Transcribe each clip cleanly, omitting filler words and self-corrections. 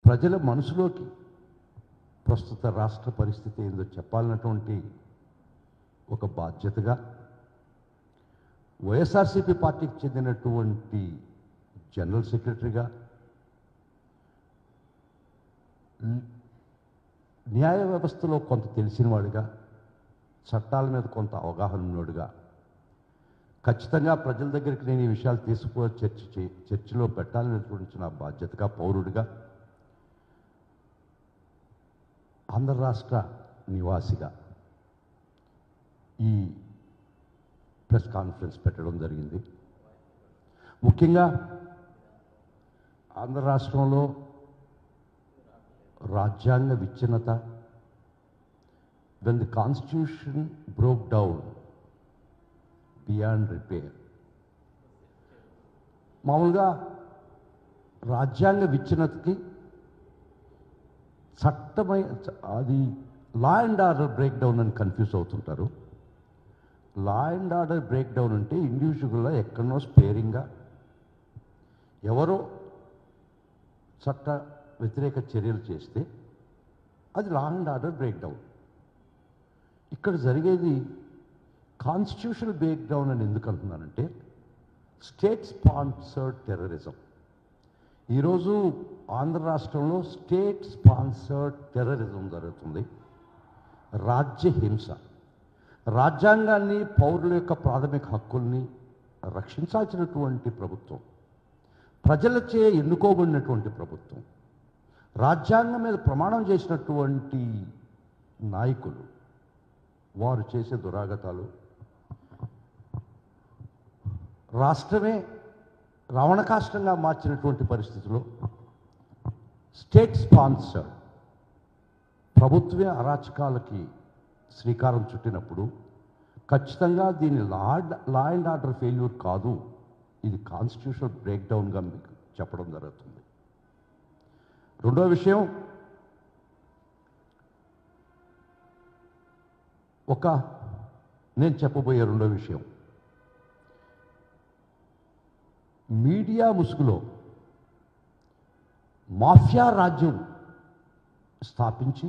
ప్రజల మనసులోకి ప్రస్తుత రాష్ట్ర పరిస్థితి ఏందో చెప్పాలన్నటువంటి ఒక బాధ్యతగా వైఎస్ఆర్సీపీ పార్టీకి చెందినటువంటి జనరల్ సెక్రటరీగా, న్యాయ వ్యవస్థలో కొంత తెలిసినవాడిగా, చట్టాల మీద కొంత అవగాహన ఉన్నవాడుగా ఖచ్చితంగా ప్రజల దగ్గరికి నేను ఈ విషయాలు చర్చలో పెట్టాలనేటువంటి నా బాధ్యతగా, పౌరుడిగా, ఆంధ్ర రాష్ట్ర నివాసిగా ఈ ప్రెస్ కాన్ఫరెన్స్ పెట్టడం జరిగింది. ముఖ్యంగా ఆంధ్ర రాష్ట్రంలో రాజ్యాంగ విచ్ఛిన్నత, when the constitution broke down beyond repair. మామూలుగా రాజ్యాంగ విచ్ఛిన్నతకి చట్టమై అది లా అండ్ ఆర్డర్ బ్రేక్ డౌన్ అని కన్ఫ్యూజ్ అవుతుంటారు. లా అండ్ ఆర్డర్ బ్రేక్ డౌన్ అంటే ఇండివిజువల్గా ఎక్కడనో స్పేరింగ్గా ఎవరో చట్ట వ్యతిరేక చర్యలు చేస్తే అది లా అండ్ ఆర్డర్ బ్రేక్ డౌన్. ఇక్కడ జరిగేది కాన్స్టిట్యూషనల్ బ్రేక్ డౌన్ అని ఎందుకు అంటున్నానంటే స్టేట్ స్పాన్సర్డ్ టెర్రరిజం. ఈరోజు ఆంధ్ర రాష్ట్రంలో స్టేట్ స్పాన్సర్డ్ టెర్రరిజం జరుగుతుంది. రాజ్యహింస, రాజ్యాంగాన్ని, పౌరుల యొక్క ప్రాథమిక హక్కుల్ని రక్షించాల్సినటువంటి ప్రభుత్వం, ప్రజలచే ఎన్నుకోబడినటువంటి ప్రభుత్వం, రాజ్యాంగం మీద ప్రమాణం చేసినటువంటి నాయకులు వారు చేసే దురాగతాలు, రాష్ట్రమే రావణకాష్టంగా మార్చినటువంటి పరిస్థితుల్లో స్టేట్ స్పాన్సర్ ప్రభుత్వే అరాచకాలకి శ్రీకారం చుట్టినప్పుడు ఖచ్చితంగా దీని లా అండ్ ఆర్డర్ ఫెయిల్యూర్ కాదు, ఇది కాన్స్టిట్యూషనల్ బ్రేక్ డౌన్గా మీకు చెప్పడం జరుగుతుంది. రెండో విషయం, నేను చెప్పబోయే రెండో విషయం, మీడియా ముసుగులో మాఫియా రాజ్యం స్థాపించి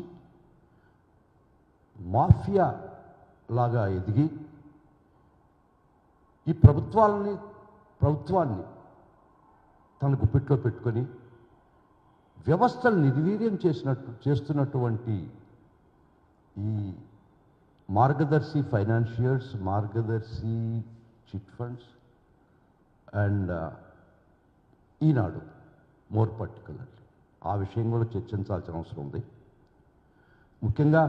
మాఫియా లాగా ఎదిగి ఈ ప్రభుత్వాన్ని తన గుప్పిట్లో పెట్టుకొని వ్యవస్థలు నిర్వీర్యం చేస్తున్నటువంటి ఈ మార్గదర్శి financiers, Margadarsi chit funds and Eenadu more particularly ఆ విషయం కూడా చర్చించాల్సిన అవసరం ఉంది. ముఖ్యంగా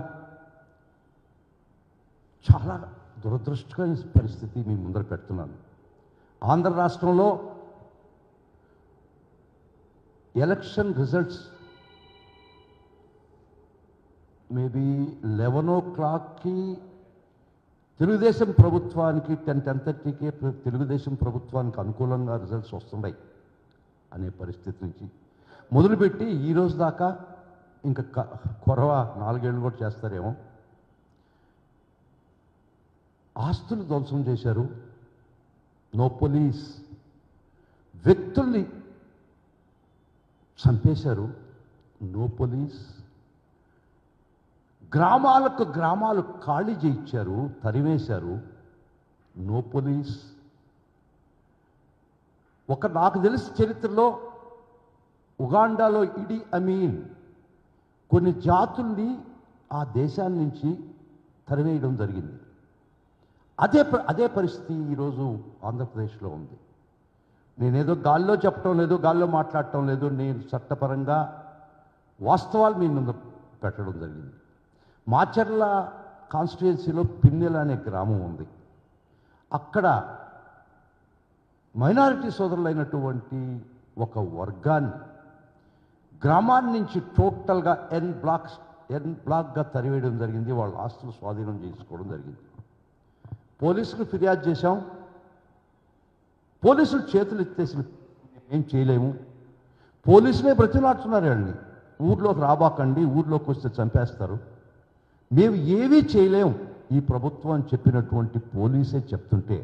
చాలా దురదృష్టకరమైన పరిస్థితి మీ ముందర పెడుతున్నాను. ఆంధ్ర రాష్ట్రంలో ఎలక్షన్ రిజల్ట్స్ మేబీ 11 o'clockకి తెలుగుదేశం ప్రభుత్వానికి 10:30కి తెలుగుదేశం ప్రభుత్వానికి అనుకూలంగా రిజల్ట్స్ వస్తున్నాయి అనే పరిస్థితి నుంచి మొదలుపెట్టి ఈరోజు దాకా ఇంకా కొరవ 4 ఏళ్ళు కూడా చేస్తారేమో. ఆస్తులు ధ్వంసం చేశారు, నో పోలీస్, వ్యక్తుల్ని చంపేశారు, నో పోలీస్, గ్రామాలు ఖాళీ చేయించారు, తరివేశారు, నో పోలీస్. నాకు తెలిసి చరిత్రలో ఉగాండాలో ఇడి అమీన్ కొన్ని జాతుల్ని ఆ దేశాన్ని నుంచి తరివేయడం జరిగింది. అదే పరిస్థితి ఈరోజు ఆంధ్రప్రదేశ్లో ఉంది. నేనేదో గాల్లో చెప్పడం లేదు, గాల్లో మాట్లాడటం లేదు, నేను చట్టపరంగా వాస్తవాలు మీ ముందు పెట్టడం జరిగింది. మాచర్ల కాన్స్టిట్యుయెన్సీలో పిన్నెల అనే గ్రామం ఉంది. అక్కడ మైనారిటీ సోదరులైనటువంటి ఒక వర్గాన్ని గ్రామాన్ని నుంచి టోటల్గా ఎన్ బ్లాక్గా తరివేయడం జరిగింది. వాళ్ళ ఆస్తులు స్వాధీనం చేసుకోవడం జరిగింది. పోలీసులు ఫిర్యాదు చేశాం, పోలీసులు చేతులు ఎత్తేసి ఏం చేయలేము, పోలీసులే బ్రతిలాడుతున్నారు వాళ్ళని, ఊర్లోకి రాబాకండి, ఊర్లోకి వస్తే చంపేస్తారు, మేము ఏమీ చేయలేము ఈ ప్రభుత్వం అని చెప్పినటువంటి పోలీసే చెప్తుంటే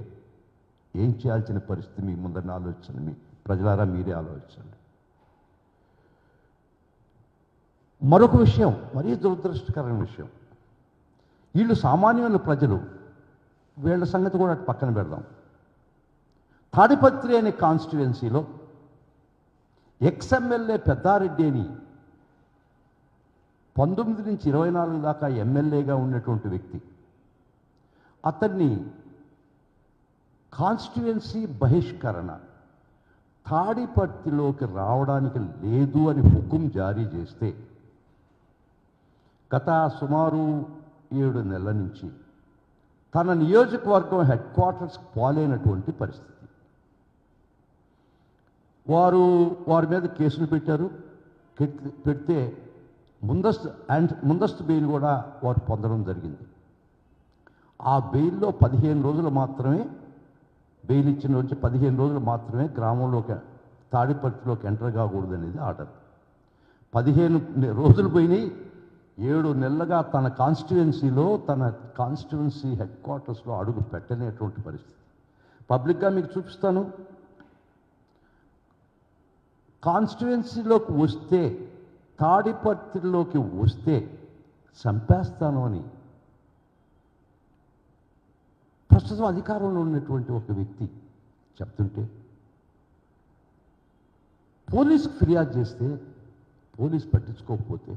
ఏం చేయాల్సిన పరిస్థితి మీ ముందరని ఆలోచించండి. మీ ప్రజలారా మీరే ఆలోచించండి. మరొక విషయం, మరీ దురదృష్టకరమైన విషయం, వీళ్ళు సామాన్యుల ప్రజలు, వీళ్ళ సంగతి కూడా పక్కన పెడదాం. తాడిపత్రి అనే కాన్స్టిట్యుయెన్సీలో ఎక్స్ఎమ్మెల్యే పెద్దారెడ్డి అని 19 నుంచి 24 దాకా ఎమ్మెల్యేగా ఉన్నటువంటి వ్యక్తి, అతన్ని కాన్స్టిట్యుయెన్సీ బహిష్కరణ, తాడిపత్రిలోకి రావడానికి లేదు అని హుకుం జారీ చేస్తే గత సుమారు 7 నెలల నుంచి తన నియోజకవర్గం హెడ్ క్వార్టర్స్కి పోలేనటువంటి పరిస్థితి. వారి మీద కేసులు పెట్టారు. పెడితే ముందస్తు బెయిల్ కూడా వారు పొందడం జరిగింది. ఆ బెయిల్లో 15 రోజులు మాత్రమే, బెయిల్ ఇచ్చిన నుంచి 15 రోజులు మాత్రమే గ్రామంలోకి, తాడిపత్రిలోకి ఎంటర్ కాకూడదు అనేది ఆర్డర్. 15 రోజులు పోయినాయి. 7 నెలలుగా తన కాన్స్టిట్యుయెన్సీలో, తన కాన్స్టిట్యుయెన్సీ హెడ్ క్వార్టర్స్లో అడుగు పెట్టలేటువంటి పరిస్థితి. పబ్లిక్గా మీకు చూపిస్తాను. కాన్స్టిట్యుయెన్సీలోకి వస్తే, తాడిపత్రిలోకి వస్తే చంపేస్తాను అని ప్రస్తుతం అధికారంలో ఉన్నటువంటి ఒక వ్యక్తి చెప్తుంటే, పోలీసుకు ఫిర్యాదు చేస్తే పోలీసు పట్టించుకోకపోతే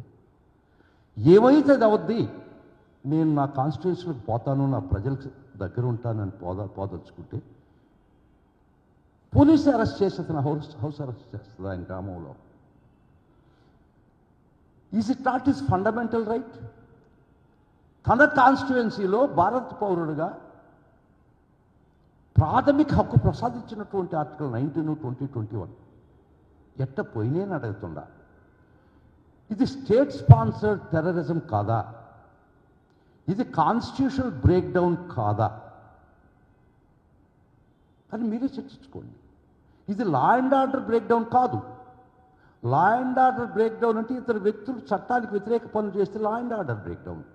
ఏమైతే అది అవద్ది, నేను నా కాన్స్టిట్యుయెన్సీలోకి పోతాను, నా ప్రజలకు దగ్గర ఉంటానని పోదలుచుకుంటే పోలీసు అరెస్ట్ చేసి అతను హౌస్ అరెస్ట్ చేస్తుంది ఆయన గ్రామంలో. Is it not is fundamental right? తన కాన్స్టిట్యుయెన్సీలో భారత పౌరుడుగా ప్రాథమిక హక్కు ప్రసాదించినటువంటి ఆర్టికల్ 19, 20, 21 ఎట్ట పోయినేని అడుగుతుండా. ఇది స్టేట్ స్పాన్సర్డ్ టెర్రరిజం కాదా? ఇది కాన్స్టిట్యూషనల్ బ్రేక్ డౌన్ కాదా అని మీరే చర్చించుకోండి. ఇది law and order break down కాదు. Law and order break down అంటే ఇతర వ్యక్తులు చట్టానికి వ్యతిరేక పనులు చేస్తే law and order break down.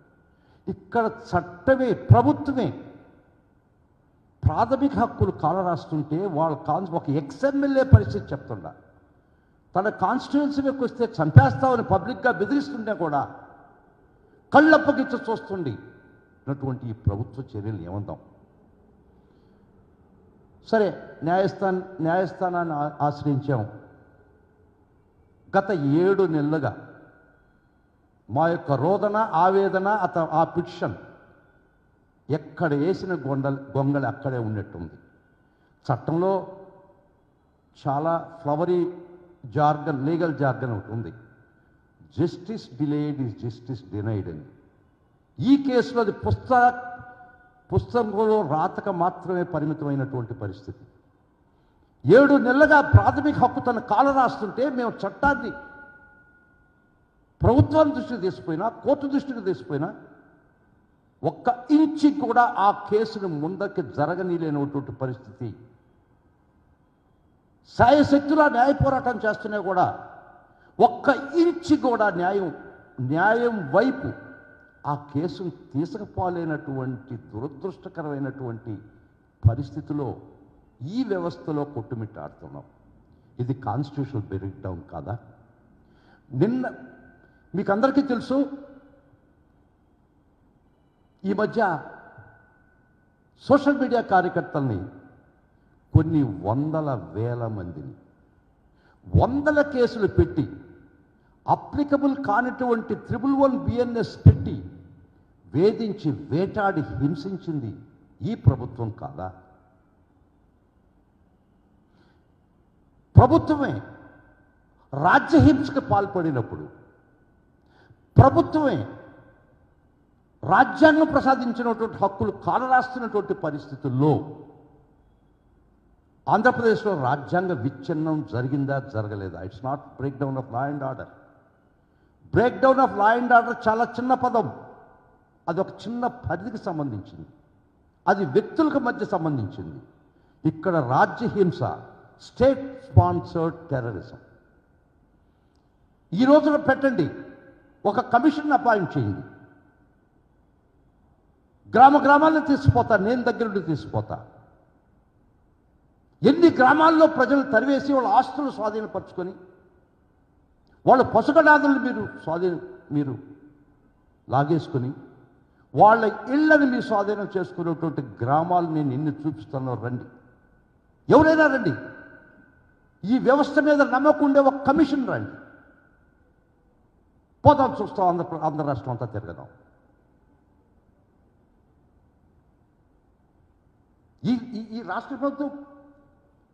ఇక్కడ చట్టమే, ప్రభుత్వమే ప్రాథమిక హక్కులు కాలరాస్తుంటే ఒక ఎక్స్ఎమ్మెల్యే పరిస్థితి చెప్తుండా. తన కాన్స్టిట్యుయెన్సీలోకి వస్తే చంపేస్తామని పబ్లిక్గా బెదిరిస్తుంటే కూడా కళ్ళప్పగిచ్చి చూస్తుంది అన్నటువంటి ఈ ప్రభుత్వ చర్యలు ఏమందాం. సరే, న్యాయస్థానాన్ని ఆశ్రయించాం. గత 7 నెలలుగా మా యొక్క రోదన, ఆవేదన, ఆ పిటిషన్ ఎక్కడ వేసిన గొంగళి అక్కడే ఉన్నట్టుంది. చట్టంలో చాలా ఫ్లవరీ జార్గన్, లీగల్ జార్గన్ ఒకటి ఉంది. Justice delayed is justice denied అని. ఈ కేసులో అది పుస్తకంలో రాతక మాత్రమే పరిమితమైనటువంటి పరిస్థితి. 7 నెలలుగా ప్రాథమిక హక్కు తన కాల రాస్తుంటే మేము చట్టాన్ని ప్రభుత్వం దృష్టికి తీసుకుపోయినా, కోర్టు దృష్టికి తీసుకుపోయినా ఒక్క ఇంచి కూడా ఆ కేసును ముందకి జరగనీలేనటువంటి పరిస్థితి. సాయశక్తులా న్యాయ పోరాటం చేస్తున్నా కూడా ఒక్క ఇంచి కూడా న్యాయం వైపు ఆ కేసును తీసుకుపోలేనటువంటి దురదృష్టకరమైనటువంటి పరిస్థితిలో ఈ వ్యవస్థలో కొట్టుమిట్టాడుతున్నాం. ఇది కాన్స్టిట్యూషనల్ బ్రేక్ డౌన్ కాదా? నిన్న మీకు అందరికీ తెలుసు, ఈ మధ్య సోషల్ మీడియా కార్యకర్తల్ని కొన్ని వేల మందిని 100 కేసులు పెట్టి అప్లికబుల్ కానిటువంటి 111 BNS పెట్టి వేధించి, వేటాడి, హింసించింది ఈ ప్రభుత్వం కాదా? ప్రభుత్వమే రాజ్యహింసకు పాల్పడినప్పుడు, ప్రభుత్వమే రాజ్యాంగం ప్రసాదించినటువంటి హక్కులు కాలరాస్తున్నటువంటి పరిస్థితుల్లో ఆంధ్రప్రదేశ్లో రాజ్యాంగ విచ్ఛిన్నం జరిగిందా, జరగలేదా? It's not break down of law and order. Break down of law and order చాలా చిన్న పదం. అది ఒక చిన్న పరిధికి సంబంధించింది, అది వ్యక్తులకు మధ్య సంబంధించింది. ఇక్కడ రాజ్యహింస, స్టేట్ స్పాన్సర్డ్ టెర్రరిజం. ఈ రోజున పెట్టండి, ఒక కమిషన్ అపాయింట్ చేయండి, గ్రామాలను తీసుకుపోతా, నేను దగ్గరుండి తీసుకుపోతా. ఎన్ని గ్రామాల్లో ప్రజలు తరివేసి వాళ్ళ ఆస్తులు స్వాధీనపరుచుకొని వాళ్ళ పసుగడాదులు మీరు లాగేసుకుని వాళ్ళ ఇళ్ళని మీ స్వాధీనం చేసుకునేటువంటి గ్రామాలు నేను ఇన్ని చూపిస్తాను. రండి, ఎవరైనా రండి. ఈ వ్యవస్థ మీద నమ్మకం ఉండే ఒక కమిషన్ రండి, పోతాం, చూస్తాం, ఆంధ్ర రాష్ట్రం అంతా తిరగదాం. ఈ రాష్ట్ర ప్రభుత్వం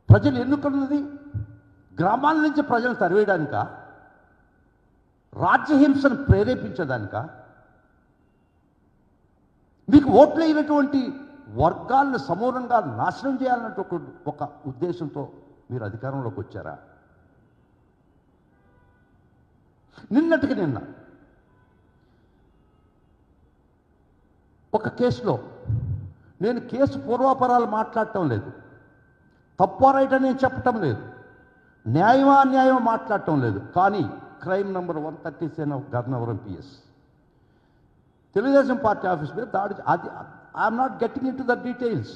ప్రజలు ఎన్నుకున్నది గ్రామాల నుంచి ప్రజలు తరివేయడానిక, రాజ్యహింసను ప్రేరేపించడానిక, మీకు ఓట్లు అయినటువంటి వర్గాలను సమూలంగా నాశనం చేయాలన్నట్టు ఒక ఉద్దేశంతో మీరు అధికారంలోకి వచ్చారా? నిన్నటికి నిన్న ఒక కేసులో, నేను కేసు పూర్వాపరాలు మాట్లాడటం లేదు, తప్పో రైట్ అని నేను చెప్పటం లేదు, న్యాయమా అన్యాయమా మాట్లాడటం లేదు, కానీ crime number 137 of Gannavaram PS Telugu Desam party office మీద దాడి. అది I'm not getting in to the details.